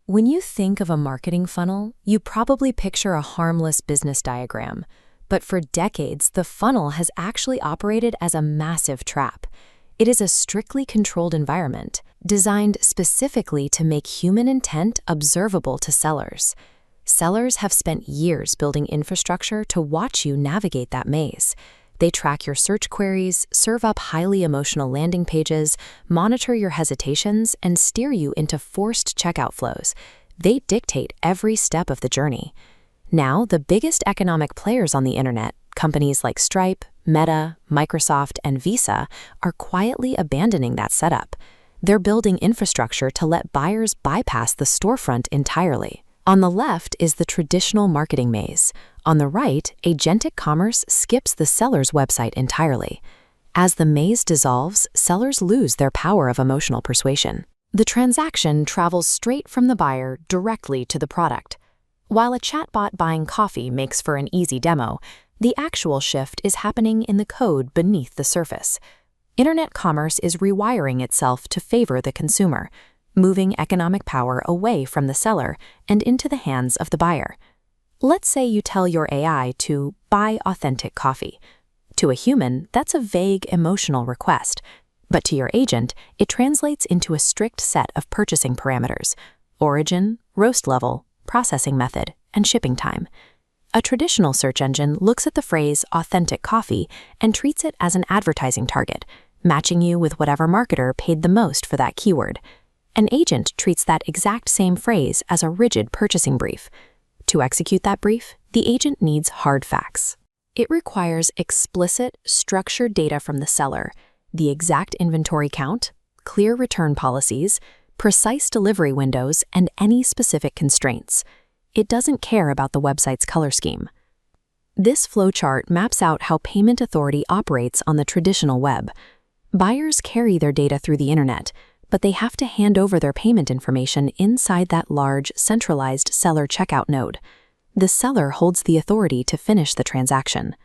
When you think of a marketing funnel, you probably picture a harmless business diagram. But for decades, the funnel has actually operated as a massive trap. It is a strictly controlled environment, designed specifically to make human intent observable to sellers. Sellers have spent years building infrastructure to watch you navigate that maze. They track your search queries, serve up highly emotional landing pages, monitor your hesitations, and steer you into forced checkout flows. They dictate every step of the journey. Now, the biggest economic players on the internet, companies like Stripe, Meta, Microsoft, and Visa, are quietly abandoning that setup. They're building infrastructure to let buyers bypass the storefront entirely. On the left is the traditional marketing maze. On the right, agentic commerce skips the seller's website entirely. As the maze dissolves, sellers lose their power of emotional persuasion. The transaction travels straight from the buyer directly to the product. While a chatbot buying coffee makes for an easy demo, the actual shift is happening in the code beneath the surface. Internet commerce is rewiring itself to favor the consumer, moving economic power away from the seller and into the hands of the buyer. Let's say you tell your AI to buy authentic coffee. To a human, that's a vague emotional request, but to your agent, it translates into a strict set of purchasing parameters: origin, roast level, processing method, and shipping time. A traditional search engine looks at the phrase authentic coffee and treats it as an advertising target, matching you with whatever marketer paid the most for that keyword. An agent treats that exact same phrase as a rigid purchasing brief. To execute that brief, the agent needs hard facts. It requires explicit, structured data from the seller, the exact inventory count, clear return policies, precise delivery windows, and any specific constraints. It doesn't care about the website's color scheme. This flowchart maps out how payment authority operates on the traditional web. Buyers carry their data through the internet, but they have to hand over their payment information inside that large, centralized seller checkout node. The seller holds the authority to finish the transaction.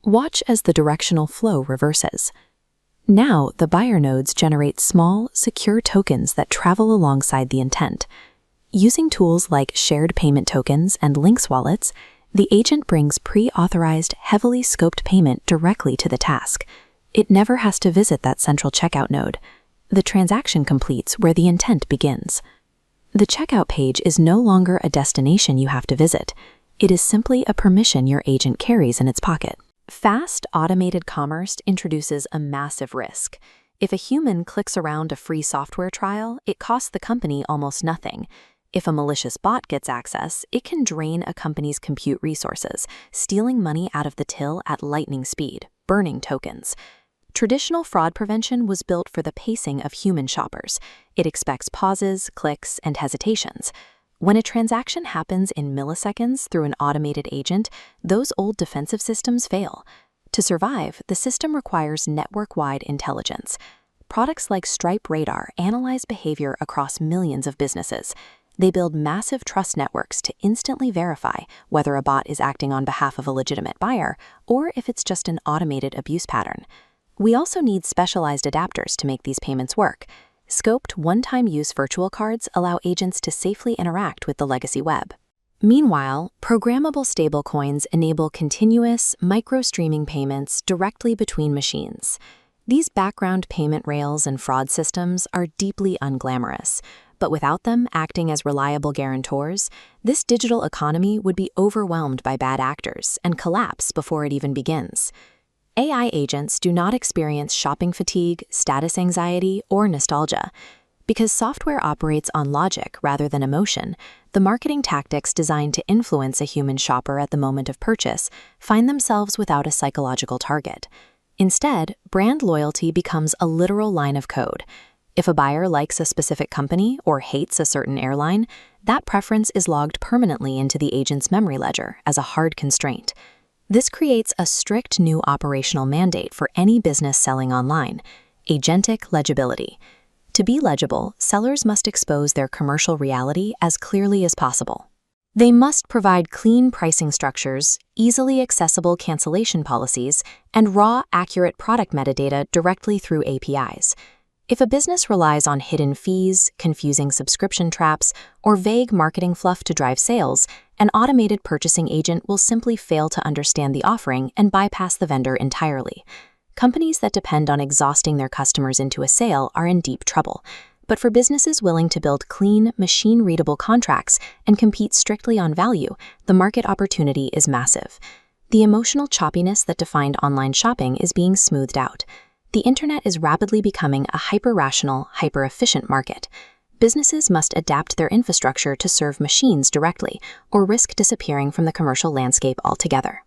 Watch as the directional flow reverses. Now, the buyer nodes generate small, secure tokens that travel alongside the intent. Using tools like shared payment tokens and Links wallets, the agent brings pre-authorized, heavily scoped payment directly to the task. It never has to visit that central checkout node. The transaction completes where the intent begins. The checkout page is no longer a destination you have to visit. It is simply a permission your agent carries in its pocket. Fast, automated commerce introduces a massive risk. If a human clicks around a free software trial, it costs the company almost nothing. If a malicious bot gets access, it can drain a company's compute resources, stealing money out of the till at lightning speed, burning tokens. Traditional fraud prevention was built for the pacing of human shoppers. It expects pauses, clicks, and hesitations. When a transaction happens in milliseconds through an automated agent, those old defensive systems fail. To survive, the system requires network-wide intelligence. Products like Stripe Radar analyze behavior across millions of businesses. They build massive trust networks to instantly verify whether a bot is acting on behalf of a legitimate buyer or if it's just an automated abuse pattern. We also need specialized adapters to make these payments work. Scoped one-time use virtual cards allow agents to safely interact with the legacy web. Meanwhile, programmable stablecoins enable continuous, micro-streaming payments directly between machines. These background payment rails and fraud systems are deeply unglamorous, but without them acting as reliable guarantors, this digital economy would be overwhelmed by bad actors and collapse before it even begins. AI agents do not experience shopping fatigue, status anxiety, or nostalgia. Because software operates on logic rather than emotion, the marketing tactics designed to influence a human shopper at the moment of purchase find themselves without a psychological target. Instead, brand loyalty becomes a literal line of code. If a buyer likes a specific company or hates a certain airline, that preference is logged permanently into the agent's memory ledger as a hard constraint. This creates a strict new operational mandate for any business selling online: agentic legibility. To be legible, sellers must expose their commercial reality as clearly as possible. They must provide clean pricing structures, easily accessible cancellation policies, and raw, accurate product metadata directly through APIs. If a business relies on hidden fees, confusing subscription traps, or vague marketing fluff to drive sales, an automated purchasing agent will simply fail to understand the offering and bypass the vendor entirely. Companies that depend on exhausting their customers into a sale are in deep trouble. But for businesses willing to build clean, machine-readable contracts and compete strictly on value, the market opportunity is massive. The emotional choppiness that defined online shopping is being smoothed out. The internet is rapidly becoming a hyper-rational, hyper-efficient market. Businesses must adapt their infrastructure to serve machines directly or risk disappearing from the commercial landscape altogether.